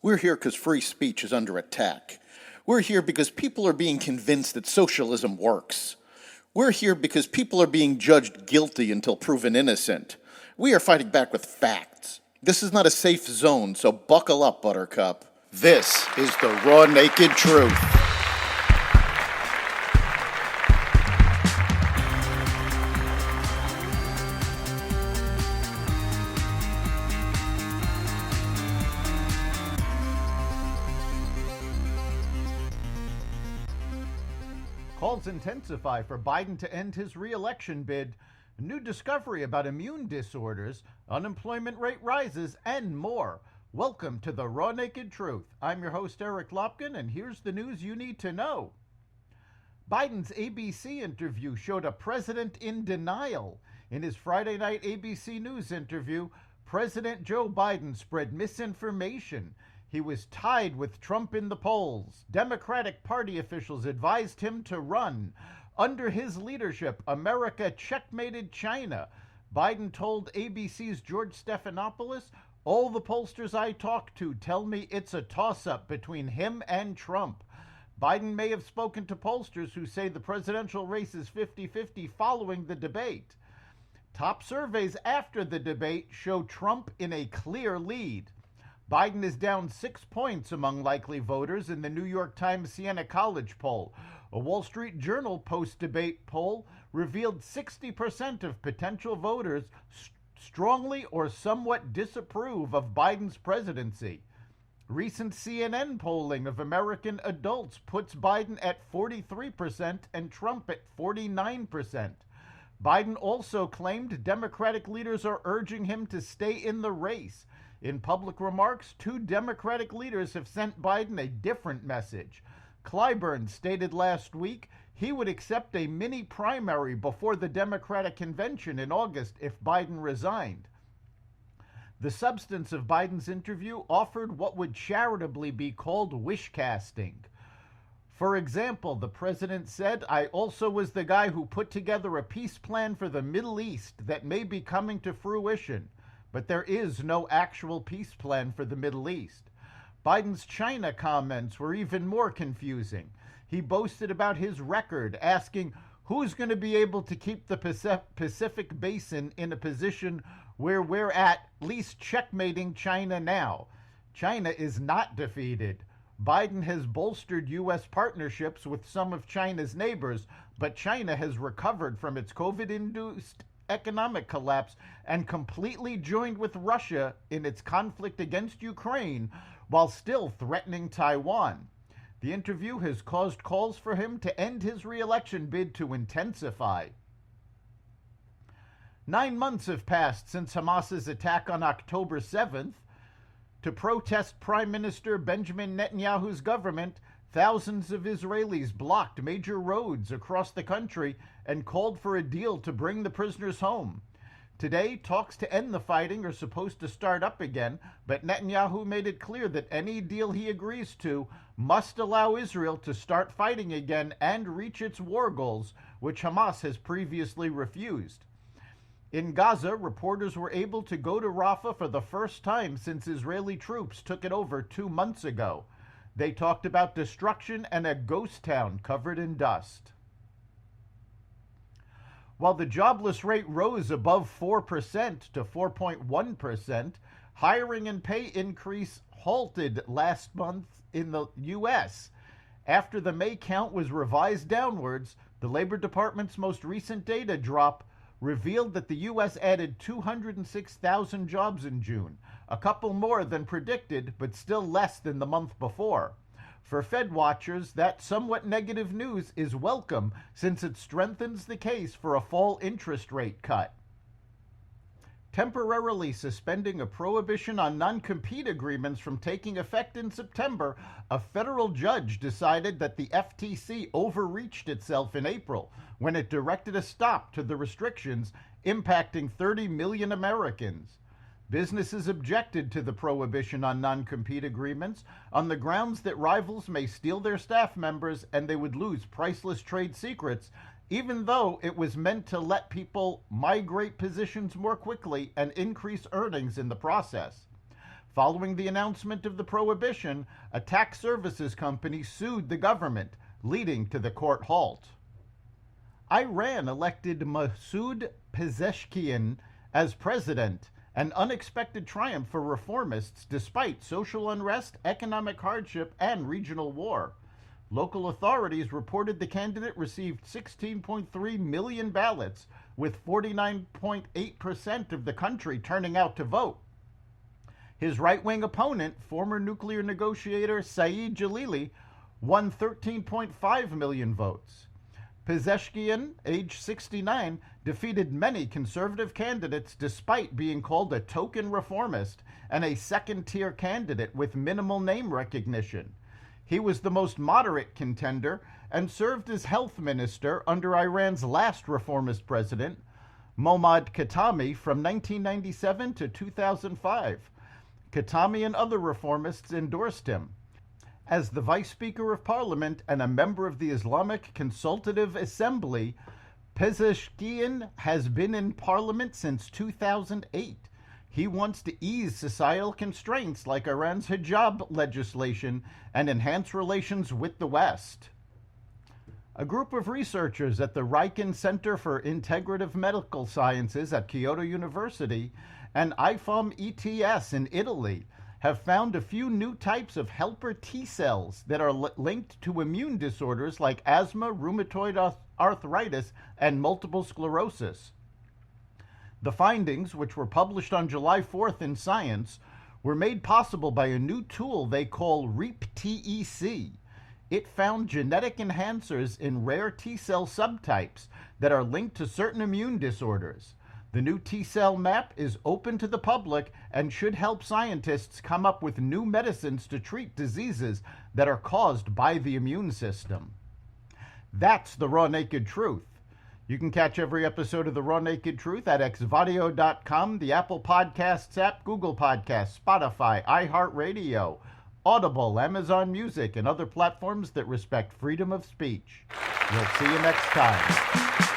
We're here because free speech is under attack. We're here because people are being convinced that socialism works. We're here because people are being judged guilty until proven innocent. We are fighting back with facts. This is not a safe zone, so buckle up, Buttercup. This is the raw, naked truth. Calls intensify for Biden to end his re-election bid. A new discovery about immune disorders, unemployment rate rises, and more. Welcome to the Raw Naked Truth. I'm your host, Eric Lopkin, and here's the news you need to know. Biden's ABC interview showed a president in denial. In his Friday night ABC News interview, President Joe Biden spread misinformation. He was tied with Trump in the polls. Democratic Party officials advised him to run. Under his leadership, America checkmated China. Biden told ABC's George Stephanopoulos, "All the pollsters I talk to tell me it's a toss-up between him and Trump." Biden may have spoken to pollsters who say the presidential race is 50-50 following the debate. Top surveys after the debate show Trump in a clear lead. Biden is down 6 points among likely voters in the New York Times Siena College poll. A Wall Street Journal post-debate poll revealed 60% of potential voters strongly or somewhat disapprove of Biden's presidency. Recent CNN polling of American adults puts Biden at 43% and Trump at 49%. Biden also claimed Democratic leaders are urging him to stay in the race. In public remarks, two Democratic leaders have sent Biden a different message. Clyburn stated last week he would accept a mini primary before the Democratic convention in August if Biden resigned. The substance of Biden's interview offered what would charitably be called wish casting. For example, the president said, "I also was the guy who put together a peace plan for the Middle East that may be coming to fruition." But there is no actual peace plan for the Middle East. Biden's China comments were even more confusing. He boasted about his record, asking who's going to be able to keep the Pacific Basin in a position where we're at least checkmating China now. China is not defeated. Biden has bolstered U.S. partnerships with some of China's neighbors, but China has recovered from its COVID-induced economic collapse and completely joined with Russia in its conflict against Ukraine while still threatening Taiwan. The interview has caused calls for him to end his re-election bid to intensify. 9 months have passed since Hamas's attack on October 7th. To protest Prime Minister Benjamin Netanyahu's government, thousands of Israelis blocked major roads across the country and called for a deal to bring the prisoners home. Today, talks to end the fighting are supposed to start up again, but Netanyahu made it clear that any deal he agrees to must allow Israel to start fighting again and reach its war goals, which Hamas has previously refused. In Gaza, reporters were able to go to Rafah for the first time since Israeli troops took it over 2 months ago. They talked about destruction and a ghost town covered in dust. While the jobless rate rose above 4% to 4.1%, hiring and pay increase halted last month in the U.S. After the May count was revised downwards, the Labor Department's most recent data drop revealed that the U.S. added 206,000 jobs in June, a couple more than predicted, but still less than the month before. For Fed watchers, that somewhat negative news is welcome since it strengthens the case for a fall interest rate cut. Temporarily suspending a prohibition on non-compete agreements from taking effect in September, a federal judge decided that the FTC overreached itself in April when it directed a stop to the restrictions impacting 30 million Americans. Businesses objected to the prohibition on non-compete agreements on the grounds that rivals may steal their staff members and they would lose priceless trade secrets, even though it was meant to let people migrate positions more quickly and increase earnings in the process. Following the announcement of the prohibition, a tax services company sued the government, leading to the court halt. Iran elected Masoud Pezeshkian as president, an unexpected triumph for reformists despite social unrest, economic hardship, and regional war. Local authorities reported the candidate received 16.3 million ballots, with 49.8% of the country turning out to vote. His right-wing opponent, former nuclear negotiator Saeed Jalili, won 13.5 million votes. Pezeshkian, age 69, defeated many conservative candidates despite being called a token reformist and a second-tier candidate with minimal name recognition. He was the most moderate contender and served as health minister under Iran's last reformist president, Mohammad Khatami, from 1997 to 2005. Khatami and other reformists endorsed him. As the Vice Speaker of Parliament and a member of the Islamic Consultative Assembly, Pezeshkian has been in Parliament since 2008. He wants to ease societal constraints like Iran's hijab legislation and enhance relations with the West. A group of researchers at the Riken Center for Integrative Medical Sciences at Kyoto University and IFOM ETS in Italy have found a few new types of helper T cells that are linked to immune disorders like asthma, rheumatoid arthritis, and multiple sclerosis. The findings, which were published on July 4th in Science, were made possible by a new tool they call REAP-TEC. It found genetic enhancers in rare T-cell subtypes that are linked to certain immune disorders. The new T-cell map is open to the public and should help scientists come up with new medicines to treat diseases that are caused by the immune system. That's the Raw Naked Truth. You can catch every episode of The Raw Naked Truth at xvadio.com, the Apple Podcasts app, Google Podcasts, Spotify, iHeartRadio, Audible, Amazon Music, and other platforms that respect freedom of speech. We'll see you next time.